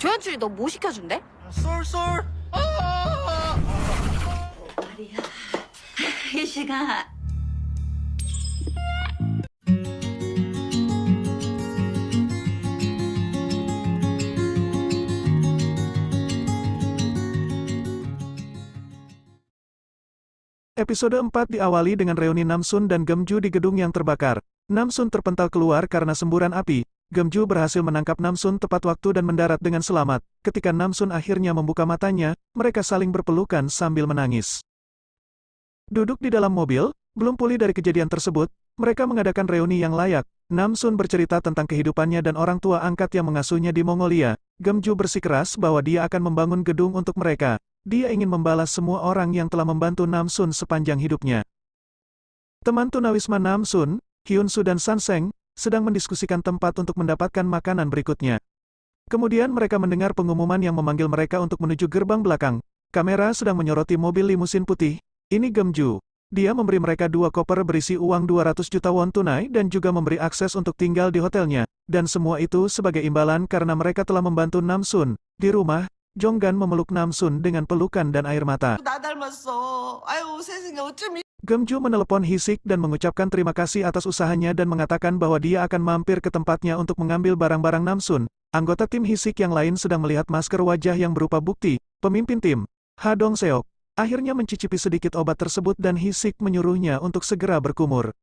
조연출이 너 뭐 시켜준대? 쏠쏠. 말이야. 이 시간. Episode 4 diawali dengan reuni Namsun dan Gemju di gedung yang terbakar. Namsun terpental keluar karena semburan api. Gemju berhasil menangkap Namsun tepat waktu dan mendarat dengan selamat. Ketika Namsun akhirnya membuka matanya, mereka saling berpelukan sambil menangis. Duduk di dalam mobil, belum pulih dari kejadian tersebut, mereka mengadakan reuni yang layak. Namsun bercerita tentang kehidupannya dan orang tua angkat yang mengasuhnya di Mongolia. Gemju bersikeras bahwa dia akan membangun gedung untuk mereka. Dia ingin membalas semua orang yang telah membantu Namsun sepanjang hidupnya. Teman tunawisma Namsun, Hyunsu dan Sanseng, sedang mendiskusikan tempat untuk mendapatkan makanan berikutnya. Kemudian mereka mendengar pengumuman yang memanggil mereka untuk menuju gerbang belakang. Kamera sedang menyoroti mobil limusin putih. Ini Gemju. Dia memberi mereka 2 koper berisi uang 200 juta won tunai dan juga memberi akses untuk tinggal di hotelnya. Dan semua itu sebagai imbalan karena mereka telah membantu Namsun. Di rumah, Jonggan memeluk Namsun dengan pelukan dan air mata. 나 닮았어. 아유 세상에 어쩜 Gemju menelepon Hisik dan mengucapkan terima kasih atas usahanya dan mengatakan bahwa dia akan mampir ke tempatnya untuk mengambil barang-barang Namsun. Anggota tim Hisik yang lain sedang melihat masker wajah yang berupa bukti. Pemimpin tim, Ha Dong Seok, akhirnya mencicipi sedikit obat tersebut dan Hisik menyuruhnya untuk segera berkumur.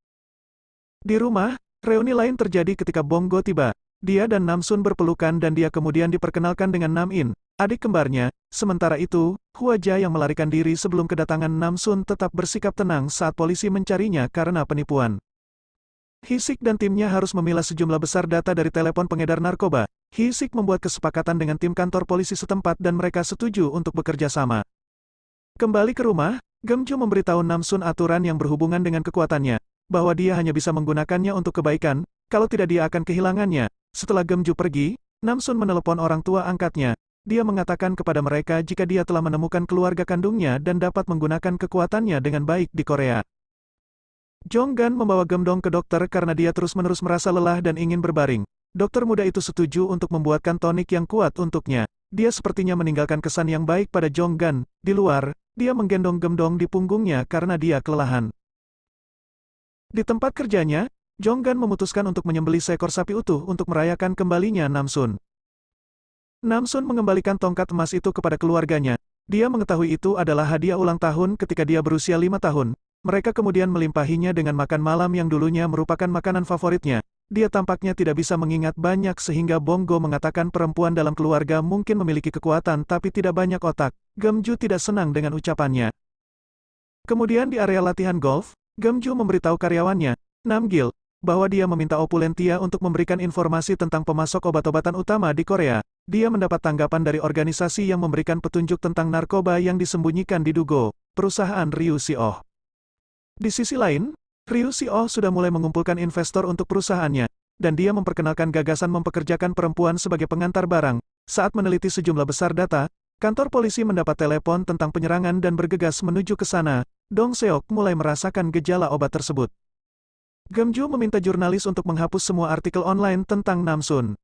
Di rumah, reuni lain terjadi ketika Bonggo tiba. Dia dan Namsun berpelukan dan dia kemudian diperkenalkan dengan Nam-in, adik kembarnya. Sementara itu, Huaja yang melarikan diri sebelum kedatangan Namsun tetap bersikap tenang saat polisi mencarinya karena penipuan. Hisik dan timnya harus memilah sejumlah besar data dari telepon pengedar narkoba. Hisik membuat kesepakatan dengan tim kantor polisi setempat dan mereka setuju untuk bekerja sama. Kembali ke rumah, Gemju memberitahu Namsun aturan yang berhubungan dengan kekuatannya, bahwa dia hanya bisa menggunakannya untuk kebaikan, kalau tidak dia akan kehilangannya. Setelah Gemju pergi, Namsun menelepon orang tua angkatnya. Dia mengatakan kepada mereka jika dia telah menemukan keluarga kandungnya dan dapat menggunakan kekuatannya dengan baik di Korea. Jonggan membawa Gemdong ke dokter karena dia terus-menerus merasa lelah dan ingin berbaring. Dokter muda itu setuju untuk membuatkan tonik yang kuat untuknya. Dia sepertinya meninggalkan kesan yang baik pada Jonggan. Di luar, dia menggendong Gemdong di punggungnya karena dia kelelahan. Di tempat kerjanya, Jonggan memutuskan untuk menyembelih seekor sapi utuh untuk merayakan kembalinya Namsun. Namsun mengembalikan tongkat emas itu kepada keluarganya. Dia mengetahui itu adalah hadiah ulang tahun ketika dia berusia 5 tahun. Mereka kemudian melimpahinya dengan makan malam yang dulunya merupakan makanan favoritnya. Dia tampaknya tidak bisa mengingat banyak sehingga Bonggo mengatakan perempuan dalam keluarga mungkin memiliki kekuatan tapi tidak banyak otak. Gemju tidak senang dengan ucapannya. Kemudian di area latihan golf, Gemju memberitahu karyawannya, Namgil, bahwa dia meminta Opulentia untuk memberikan informasi tentang pemasok obat-obatan utama di Korea. Dia mendapat tanggapan dari organisasi yang memberikan petunjuk tentang narkoba yang disembunyikan di Dugo, perusahaan Ryu Si-oh. Di sisi lain, Ryu Si-oh sudah mulai mengumpulkan investor untuk perusahaannya, dan dia memperkenalkan gagasan mempekerjakan perempuan sebagai pengantar barang. Saat meneliti sejumlah besar data, kantor polisi mendapat telepon tentang penyerangan dan bergegas menuju ke sana. Dong Seok mulai merasakan gejala obat tersebut. Gemju meminta jurnalis untuk menghapus semua artikel online tentang Namsun.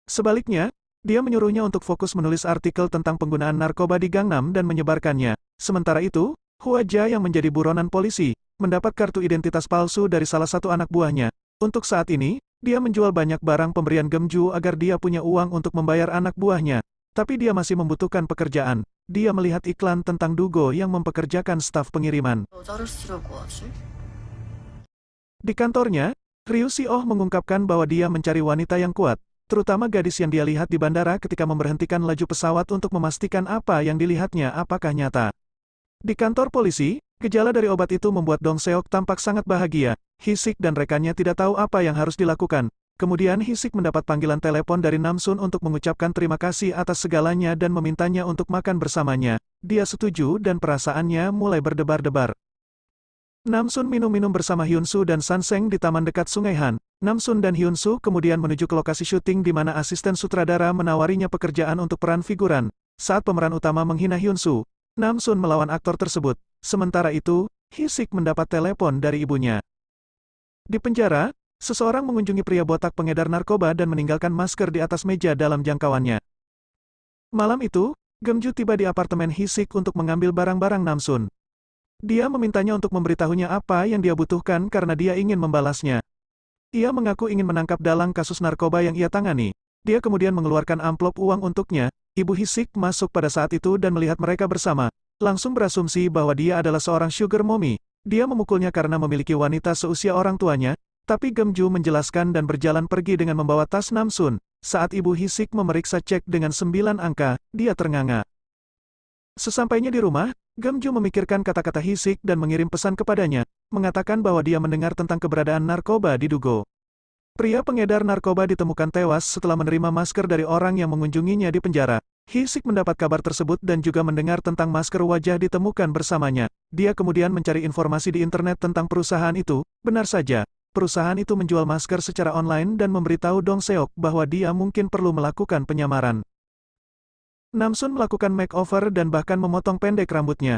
Sebaliknya, dia menyuruhnya untuk fokus menulis artikel tentang penggunaan narkoba di Gangnam dan menyebarkannya. Sementara itu, Huaja yang menjadi buronan polisi, mendapat kartu identitas palsu dari salah satu anak buahnya. Untuk saat ini, dia menjual banyak barang pemberian Gemju agar dia punya uang untuk membayar anak buahnya. Tapi dia masih membutuhkan pekerjaan. Dia melihat iklan tentang Dugo yang mempekerjakan staf pengiriman. 여자를 쓰려고 하지? Di kantornya, Ryu Si-oh mengungkapkan bahwa dia mencari wanita yang kuat, terutama gadis yang dia lihat di bandara ketika memberhentikan laju pesawat untuk memastikan apa yang dilihatnya apakah nyata. Di kantor polisi, gejala dari obat itu membuat Dong Seok tampak sangat bahagia. Hisik dan rekannya tidak tahu apa yang harus dilakukan. Kemudian Hisik mendapat panggilan telepon dari Namsun untuk mengucapkan terima kasih atas segalanya dan memintanya untuk makan bersamanya. Dia setuju dan perasaannya mulai berdebar-debar. Namsun minum-minum bersama Hyunsu dan Sanseng di taman dekat Sungai Han. Namsun dan Hyunsu kemudian menuju ke lokasi syuting di mana asisten sutradara menawarinya pekerjaan untuk peran figuran. Saat pemeran utama menghina Hyunsu, Namsun melawan aktor tersebut. Sementara itu, Hisik mendapat telepon dari ibunya. Di penjara, seseorang mengunjungi pria botak pengedar narkoba dan meninggalkan masker di atas meja dalam jangkauannya. Malam itu, Gemju tiba di apartemen Hisik untuk mengambil barang-barang Namsun. Dia memintanya untuk memberitahunya apa yang dia butuhkan karena dia ingin membalasnya. Ia mengaku ingin menangkap dalang kasus narkoba yang ia tangani. Dia kemudian mengeluarkan amplop uang untuknya. Ibu Hisik masuk pada saat itu dan melihat mereka bersama. Langsung berasumsi bahwa dia adalah seorang sugar mommy. Dia memukulnya karena memiliki wanita seusia orang tuanya, tapi Gemju menjelaskan dan berjalan pergi dengan membawa tas Namsun. Saat Ibu Hisik memeriksa cek dengan 9 angka, dia ternganga. Sesampainya di rumah, Gemju memikirkan kata-kata Hisik dan mengirim pesan kepadanya, mengatakan bahwa dia mendengar tentang keberadaan narkoba di Dugo. Pria pengedar narkoba ditemukan tewas setelah menerima masker dari orang yang mengunjunginya di penjara. Hisik mendapat kabar tersebut dan juga mendengar tentang masker wajah ditemukan bersamanya. Dia kemudian mencari informasi di internet tentang perusahaan itu. Benar saja, perusahaan itu menjual masker secara online dan memberitahu Dong Seok bahwa dia mungkin perlu melakukan penyamaran. Namsun melakukan makeover dan bahkan memotong pendek rambutnya.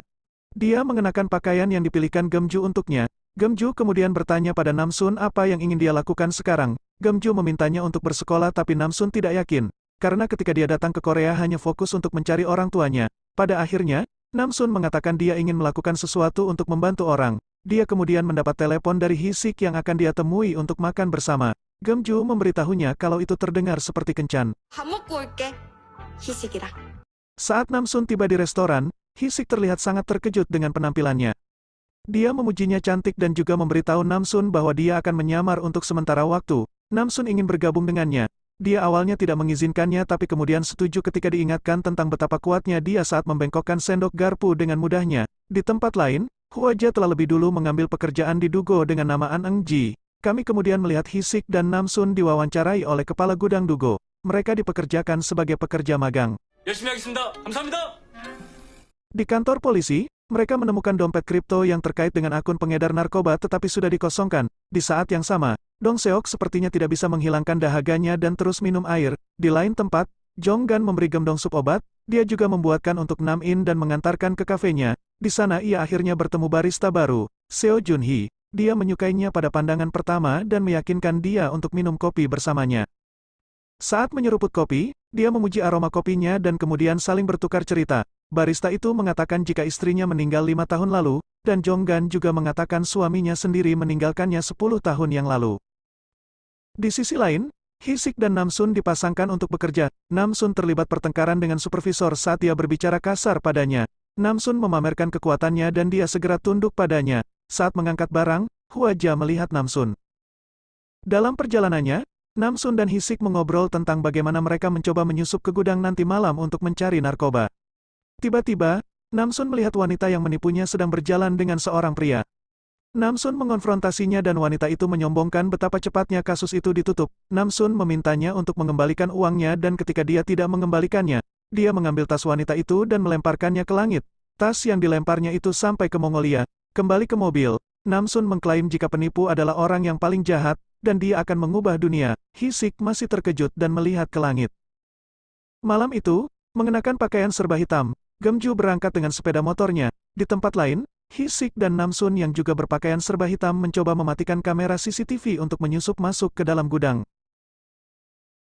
Dia mengenakan pakaian yang dipilihkan Gemju untuknya. Gemju kemudian bertanya pada Namsun apa yang ingin dia lakukan sekarang. Gemju memintanya untuk bersekolah tapi Namsun tidak yakin. Karena ketika dia datang ke Korea hanya fokus untuk mencari orang tuanya. Pada akhirnya, Namsun mengatakan dia ingin melakukan sesuatu untuk membantu orang. Dia kemudian mendapat telepon dari Hisik yang akan dia temui untuk makan bersama. Gemju memberitahunya kalau itu terdengar seperti kencan. 밥 먹고 올게. 희식이랑. Saat Namsun tiba di restoran, Hisik terlihat sangat terkejut dengan penampilannya. Dia memujinya cantik dan juga memberitahu Namsun bahwa dia akan menyamar untuk sementara waktu. Namsun ingin bergabung dengannya. Dia awalnya tidak mengizinkannya tapi kemudian setuju ketika diingatkan tentang betapa kuatnya dia saat membengkokkan sendok garpu dengan mudahnya. Di tempat lain, Huaja telah lebih dulu mengambil pekerjaan di Dugo dengan nama An Eng Ji. Kami kemudian melihat Hisik dan Namsun diwawancarai oleh kepala gudang Dugo. Mereka dipekerjakan sebagai pekerja magang. 열심히 하겠습니다. 감사합니다. Di kantor polisi, mereka menemukan dompet kripto yang terkait dengan akun pengedar narkoba tetapi sudah dikosongkan. Di saat yang sama, Dong Seok sepertinya tidak bisa menghilangkan dahaganya dan terus minum air. Di lain tempat, Jong Gan memberi Gemdong sup obat. Dia juga membuatkan untuk Nam In dan mengantarkan ke kafenya. Di sana ia akhirnya bertemu barista baru, Seo Jun Hee. Dia menyukainya pada pandangan pertama dan meyakinkan dia untuk minum kopi bersamanya. Saat menyeruput kopi, dia memuji aroma kopinya dan kemudian saling bertukar cerita. Barista itu mengatakan jika istrinya meninggal 5 tahun lalu, dan Jong Gan juga mengatakan suaminya sendiri meninggalkannya 10 tahun yang lalu. Di sisi lain, Hisik dan Namsun dipasangkan untuk bekerja. Namsun terlibat pertengkaran dengan supervisor saat dia berbicara kasar padanya. Namsun memamerkan kekuatannya dan dia segera tunduk padanya. Saat mengangkat barang, Huaja melihat Namsun. Dalam perjalanannya, Namsun dan Hisik mengobrol tentang bagaimana mereka mencoba menyusup ke gudang nanti malam untuk mencari narkoba. Tiba-tiba, Namsun melihat wanita yang menipunya sedang berjalan dengan seorang pria. Namsun mengonfrontasinya dan wanita itu menyombongkan betapa cepatnya kasus itu ditutup. Namsun memintanya untuk mengembalikan uangnya dan ketika dia tidak mengembalikannya, dia mengambil tas wanita itu dan melemparkannya ke langit. Tas yang dilemparnya itu sampai ke Mongolia. Kembali ke mobil, Namsun mengklaim jika penipu adalah orang yang paling jahat, dan dia akan mengubah dunia. Hisik masih terkejut dan melihat ke langit. Malam itu, mengenakan pakaian serba hitam, Gemju berangkat dengan sepeda motornya. Di tempat lain, Hisik dan Namsun yang juga berpakaian serba hitam mencoba mematikan kamera CCTV untuk menyusup masuk ke dalam gudang.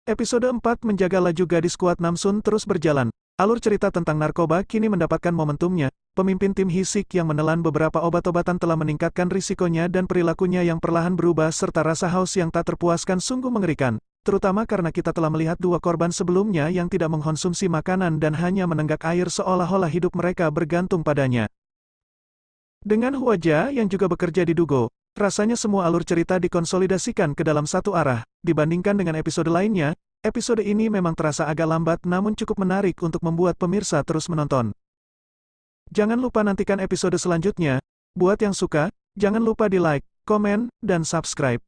Episode 4 menjaga laju gadis kuat Namsun terus berjalan. Alur cerita tentang narkoba kini mendapatkan momentumnya. Pemimpin tim Hisik yang menelan beberapa obat-obatan telah meningkatkan risikonya dan perilakunya yang perlahan berubah serta rasa haus yang tak terpuaskan sungguh mengerikan. Terutama karena kita telah melihat 2 korban sebelumnya yang tidak mengkonsumsi makanan dan hanya menenggak air seolah-olah hidup mereka bergantung padanya. Dengan Huaja yang juga bekerja di Dugo, rasanya semua alur cerita dikonsolidasikan ke dalam satu arah. Dibandingkan dengan episode lainnya, episode ini memang terasa agak lambat namun cukup menarik untuk membuat pemirsa terus menonton. Jangan lupa nantikan episode selanjutnya. Buat yang suka, jangan lupa di like, komen, dan subscribe.